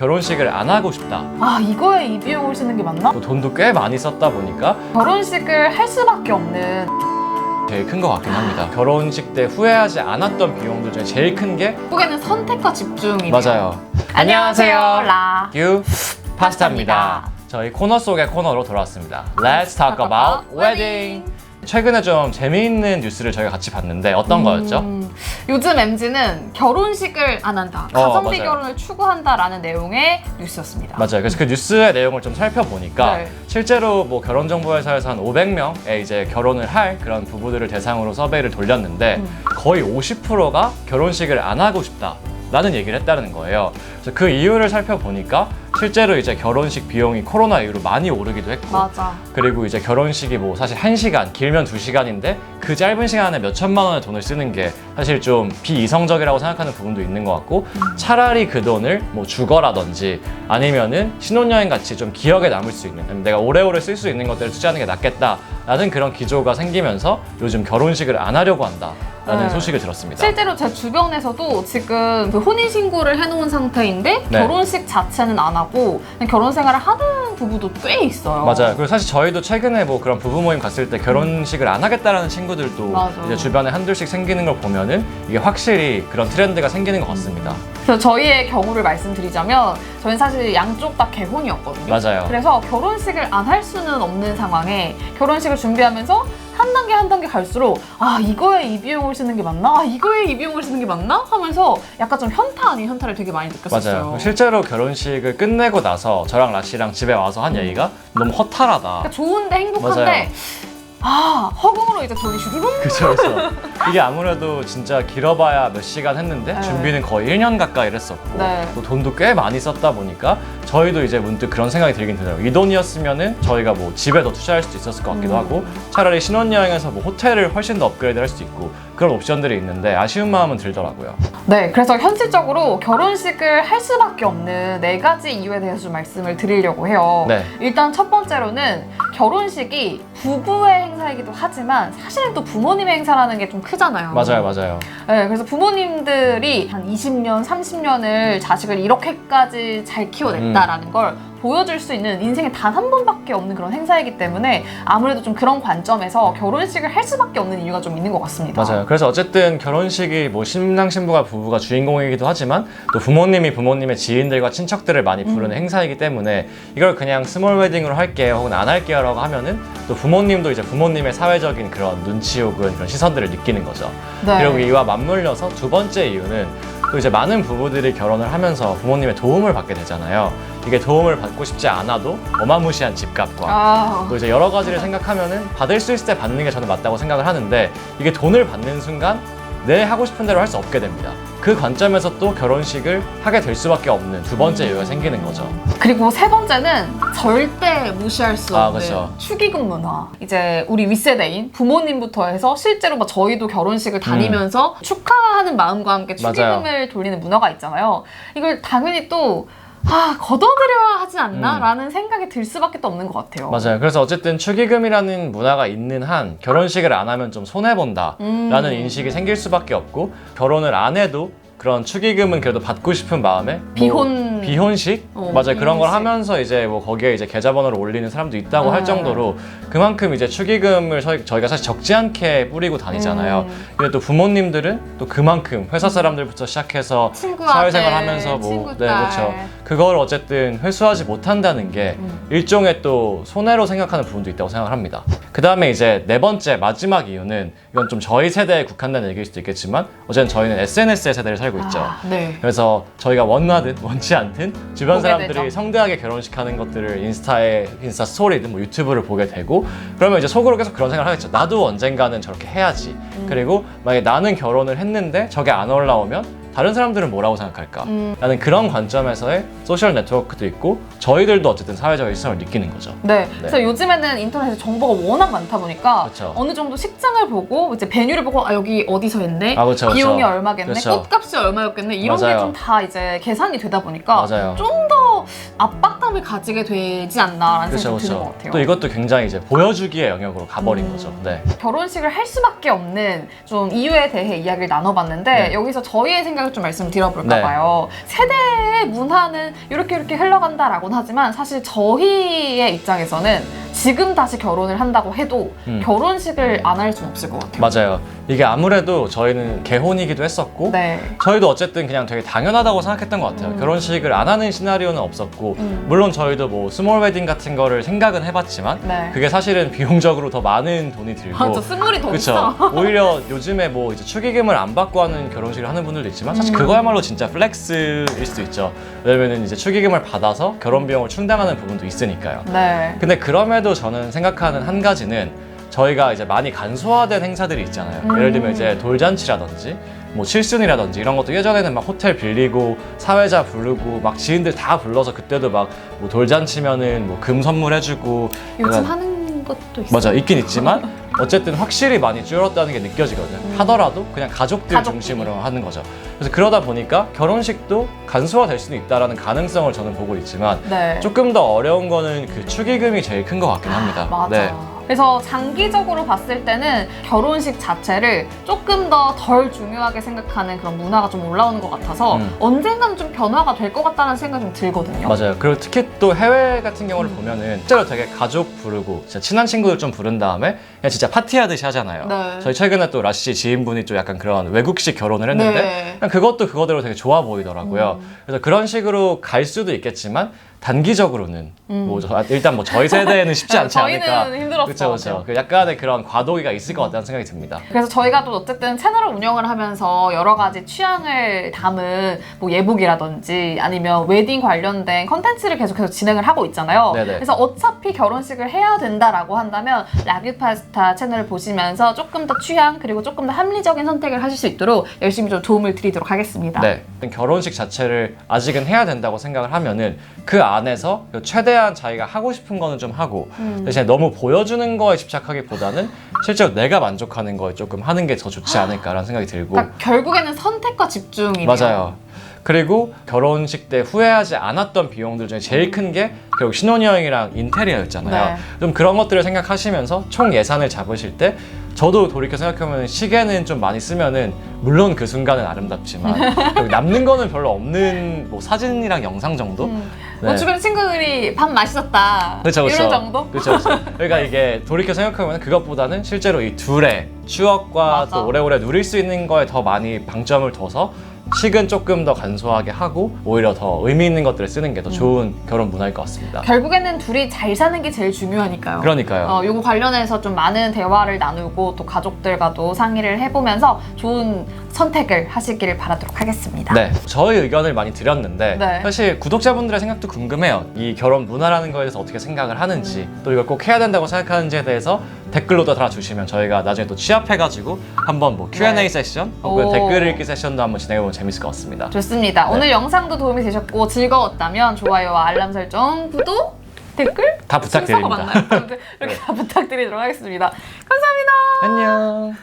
결혼식을 안 하고 싶다. 아, 이거에 이 비용을 쓰는 게 맞나? 돈도 꽤 많이 썼다 보니까 결혼식을 할 수밖에 없는 제일 큰 것 같긴 합니다. 결혼식 때 후회하지 않았던 비용들 중에 제일 큰 게 결국에는 선택과 집중이네요. 맞아요. 안녕하세요, 라 유 파스타입니다. 저희 코너 속의 코너로 돌아왔습니다. Let's talk about wedding. 최근에 좀 재미있는 뉴스를 저희가 같이 봤는데 어떤 거였죠? 요즘 MZ는 결혼식을 안 한다, 가성비 맞아요. 결혼을 추구한다라는 내용의 뉴스였습니다. 맞아요. 그래서 그 뉴스의 내용을 좀 살펴보니까 네. 실제로 뭐 결혼정보회사에서 한 500명의 이제 결혼을 할 그런 부부들을 대상으로 서베이를 돌렸는데 거의 50%가 결혼식을 안 하고 싶다. 라는 얘기를 했다는 거예요. 그래서 그 이유를 살펴보니까 실제로 이제 결혼식 비용이 코로나 이후로 많이 오르기도 했고 맞아. 그리고 이제 결혼식이 뭐 사실 1시간, 길면 2시간인데 그 짧은 시간에 몇 천만 원의 돈을 쓰는 게 사실 좀 비이성적이라고 생각하는 부분도 있는 것 같고 차라리 그 돈을 뭐 주거라든지 아니면은 신혼여행 같이 좀 기억에 남을 수 있는 내가 오래오래 쓸 수 있는 것들을 투자하는 게 낫겠다라는 그런 기조가 생기면서 요즘 결혼식을 안 하려고 한다라는 네. 소식을 들었습니다. 실제로 제 주변에서도 지금 그 혼인신고를 해놓은 상태인데 네. 결혼식 자체는 안 하고 그냥 결혼 생활을 하는 부부도 꽤 있어요. 맞아요. 그리고 사실 저희도 최근에 뭐 그런 부부 모임 갔을 때 결혼식을 안 하겠다라는 친구들도 맞아. 이제 주변에 한둘씩 생기는 걸 보면은 이게 확실히 그런 트렌드가 생기는 것 같습니다. 그래서 저희의 경우를 말씀드리자면 저희는 사실 양쪽 다 개혼이었거든요. 맞아요. 그래서 결혼식을 안 할 수는 없는 상황에 결혼식을 준비하면서 한 단계 한 단계 갈수록 아, 이거에 이 비용을 쓰는 게 맞나? 아, 이거에 이 비용을 쓰는 게 맞나? 하면서 약간 좀 현타 아닌 현타를 되게 많이 느꼈었어요. 맞아요. 실제로 결혼식을 끝내고 나서 저랑 라씨랑 집에 와서 한 얘기가 너무 허탈하다. 그러니까 좋은데 행복한데 맞아요. 아, 허공으로 이제 돈이 주르륵. 그쵸. 이게 아무래도 진짜 길어봐야 몇 시간 했는데 네. 준비는 거의 1년 가까이를 했었고 네. 또 돈도 꽤 많이 썼다 보니까 저희도 이제 문득 그런 생각이 들긴 들어요. 이 돈이었으면은 저희가 뭐 집에 더 투자할 수도 있었을 것 같기도 하고 차라리 신혼여행에서 뭐 호텔을 훨씬 더 업그레이드 할 수 있고 그런 옵션들이 있는데 아쉬운 마음은 들더라고요. 네, 그래서 현실적으로 결혼식을 할 수밖에 없는 4가지 이유에 대해서 좀 말씀을 드리려고 해요. 네. 일단 첫 번째로는 결혼식이 부부의 행사이기도 하지만 사실은 또 부모님의 행사라는 게 좀 크잖아요. 맞아요. 네, 그래서 부모님들이 한 20년, 30년을 자식을 이렇게까지 잘 키워냈다라는 걸 보여줄 수 있는 인생에 단 한 번밖에 없는 그런 행사이기 때문에 아무래도 좀 그런 관점에서 결혼식을 할 수밖에 없는 이유가 좀 있는 것 같습니다. 맞아요. 그래서 어쨌든 결혼식이 뭐 신랑 신부가 부부가 주인공이기도 하지만 또 부모님이 부모님의 지인들과 친척들을 많이 부르는 행사이기 때문에 이걸 그냥 스몰 웨딩으로 할게요 혹은 안 할게요라고 하면은 또 부모님도 이제 부모님의 사회적인 그런 눈치 혹은 그런 시선들을 느끼는 거죠. 네. 그리고 이와 맞물려서 두 번째 이유는 또 이제 많은 부부들이 결혼을 하면서 부모님의 도움을 받게 되잖아요. 이게 도움을 받고 싶지 않아도 어마무시한 집값과 아, 또 이제 여러 가지를 생각하면은 받을 수 있을 때 받는 게 저는 맞다고 생각을 하는데 이게 돈을 받는 순간 내 하고 싶은 대로 할 수 없게 됩니다. 그 관점에서 또 결혼식을 하게 될 수밖에 없는 두 번째 이유가 생기는 거죠. 그리고 세 번째는 절대 무시할 수 없는 그렇죠. 축의금 문화. 이제 우리 윗세대인 부모님부터 해서 실제로 막 저희도 결혼식을 다니면서 축하하는 마음과 함께 축의금을 돌리는 문화가 있잖아요. 이걸 당연히 또 걷어들여야 하지 않나? 라는 생각이 들 수밖에 또 없는 것 같아요. 맞아요. 그래서 어쨌든 축의금이라는 문화가 있는 한 결혼식을 안 하면 좀 손해본다 라는 인식이 생길 수밖에 없고 결혼을 안 해도 그런 축의금은 그래도 받고 싶은 마음에 비혼식? 맞아요. 그런 걸 비혼식. 하면서 이제 뭐 거기에 이제 계좌번호를 올리는 사람도 있다고 할 정도로 그만큼 이제 축의금을 저희가 사실 적지 않게 뿌리고 다니잖아요. 근데 또 부모님들은 또 그만큼 회사 사람들부터 시작해서 친구 사회생활 아들, 하면서 친구 네, 딸. 그렇죠. 그걸 어쨌든 회수하지 못한다는 게 일종의 또 손해로 생각하는 부분도 있다고 생각을 합니다. 그 다음에 이제 네 번째 마지막 이유는 이건 좀 저희 세대에 국한된 얘기일 수도 있겠지만 어쨌든 저희는 SNS의 세대를 살고 있죠. 네. 그래서 저희가 원하든 원치 않든 주변 보게 사람들이 되죠. 성대하게 결혼식하는 것들을 인스타 스토리든 뭐 유튜브를 보게 되고 그러면 이제 속으로 계속 그런 생각을 하겠죠. 나도 언젠가는 저렇게 해야지. 그리고 만약에 나는 결혼을 했는데 저게 안 올라오면 다른 사람들은 뭐라고 생각할까? 라는 그런 관점에서의 소셜 네트워크도 있고 저희들도 어쨌든 사회적 시선을 느끼는 거죠. 네. 그래서 요즘에는 인터넷에 정보가 워낙 많다 보니까 그쵸. 어느 정도 식장을 보고 이제 베뉴를 보고 여기 어디서 했네? 그쵸. 비용이 얼마겠네? 그쵸. 꽃값이 얼마였겠네? 이런 게 맞아요. 좀 다 이제 계산이 되다 보니까 맞아요. 좀 더 압박감 안정감을 가지게 되지 않나라는 그렇죠, 생각이 드는 것 그렇죠. 같아요. 또 이것도 굉장히 이제 보여주기의 영역으로 가버린 거죠. 네. 결혼식을 할 수밖에 없는 좀 이유에 대해 이야기를 나눠봤는데 네. 여기서 저희의 생각을 좀 말씀을 드려볼까 네. 봐요. 세대의 문화는 이렇게 흘러간다라고는 하지만 사실 저희의 입장에서는 지금 다시 결혼을 한다고 해도 결혼식을 안 할 수는 없을 것 같아요. 맞아요. 이게 아무래도 저희는 개혼이기도 했었고 네. 저희도 어쨌든 그냥 되게 당연하다고 생각했던 것 같아요. 결혼식을 안 하는 시나리오는 없었고 물론 저희도 뭐 스몰 웨딩 같은 거를 생각은 해봤지만 네. 그게 사실은 비용적으로 더 많은 돈이 들고 맞아, 스물이 더 비싸. 그렇죠. 오히려 요즘에 뭐 이제 축의금을 안 받고 하는 결혼식을 하는 분들도 있지만 사실 그거야말로 진짜 플렉스일 수도 있죠. 왜냐면은 이제 축의금을 받아서 결혼 비용을 충당하는 부분도 있으니까요. 네. 근데 그럼에도 저는 생각하는 한 가지는 저희가 이제 많이 간소화된 행사들이 있잖아요. 예를 들면 이제 돌잔치라든지 뭐 칠순이라든지 이런 것도 예전에는 막 호텔 빌리고 사회자 부르고 막 지인들 다 불러서 그때도 막 뭐 돌잔치면은 뭐 금 선물해주고 요즘 약간 하는 것도 있어요. 맞아 있긴 있지만 어쨌든 확실히 많이 줄었다는 게 느껴지거든요. 하더라도 그냥 가족들 가족끼리. 중심으로 하는 거죠. 그래서 그러다 보니까 결혼식도 간소화될 수는 있다라는 가능성을 저는 보고 있지만 네. 조금 더 어려운 거는 그 축의금이 제일 큰 것 같긴 합니다. 맞아. 네. 그래서 장기적으로 봤을 때는 결혼식 자체를 조금 더 덜 중요하게 생각하는 그런 문화가 좀 올라오는 것 같아서 언젠가는 좀 변화가 될 것 같다는 생각이 좀 들거든요. 맞아요. 그리고 특히 또 해외 같은 경우를 보면은 실제로 되게 가족 부르고 진짜 친한 친구들 좀 부른 다음에 그냥 진짜 파티하듯이 하잖아요. 네. 저희 최근에 또 라시 씨 지인분이 좀 약간 그런 외국식 결혼을 했는데 네. 그냥 그것도 그거대로 되게 좋아 보이더라고요. 그래서 그런 식으로 갈 수도 있겠지만 단기적으로는 뭐 일단 뭐 저희 세대에는 쉽지 않지 저희는 않을까. 힘들었을 그렇죠, 것 그렇죠. 같아요. 그 약간의 그런 과도기가 있을 것 같다는 생각이 듭니다. 그래서 저희가 또 어쨌든 채널을 운영을 하면서 여러 가지 취향을 담은 뭐 예복이라든지 아니면 웨딩 관련된 컨텐츠를 계속해서 진행을 하고 있잖아요. 네네. 그래서 어차피 결혼식을 해야 된다라고 한다면 라뷰파스타 채널을 보시면서 조금 더 취향 그리고 조금 더 합리적인 선택을 하실 수 있도록 열심히 좀 도움을 드리도록 하겠습니다. 네. 결혼식 자체를 아직은 해야 된다고 생각을 하면은 그 안에서 최대한 자기가 하고 싶은 거는 좀 하고 대신에 너무 보여주는 거에 집착하기보다는 실제로 내가 만족하는 거에 조금 하는 게 더 좋지 않을까라는 생각이 들고 그러니까 결국에는 선택과 집중이에요. 맞아요. 그리고 결혼식 때 후회하지 않았던 비용들 중에 제일 큰 게 결국 신혼여행이랑 인테리어였잖아요. 네. 좀 그런 것들을 생각하시면서 총 예산을 잡으실 때 저도 돌이켜 생각해보면 시계는 좀 많이 쓰면은 물론 그 순간은 아름답지만 결국 남는 거는 별로 없는 뭐 사진이랑 영상 정도? 뭐 주변 친구들이 밥 맛있었다 그렇죠, 이런 정도? 그렇죠. 그러니까 이게 돌이켜 생각하면 그것보다는 실제로 이 둘의 추억과 맞아. 또 오래오래 누릴 수 있는 거에 더 많이 방점을 둬서 식은 조금 더 간소하게 하고 오히려 더 의미 있는 것들을 쓰는 게 더 좋은 결혼 문화일 것 같습니다. 결국에는 둘이 잘 사는 게 제일 중요하니까요. 그러니까요. 요거 관련해서 좀 많은 대화를 나누고 또 가족들과도 상의를 해보면서 좋은 선택을 하시기를 바라도록 하겠습니다. 네, 저희 의견을 많이 드렸는데 네. 사실 구독자분들의 생각도 궁금해요. 이 결혼 문화라는 거에 대해서 어떻게 생각을 하는지 또 이걸 꼭 해야 된다고 생각하는지에 대해서 댓글로도 달아주시면 저희가 나중에 또 취합해가지고 한번 뭐 Q&A 네. 세션 혹은 오. 댓글 읽기 세션도 한번 진행해보면 재밌을 것 같습니다. 좋습니다. 네. 오늘 영상도 도움이 되셨고 즐거웠다면 좋아요와 알람 설정, 구독, 댓글 다 부탁드립니다. 순서가 맞나요? 아무튼 이렇게 다 부탁드리도록 하겠습니다. 감사합니다. 안녕.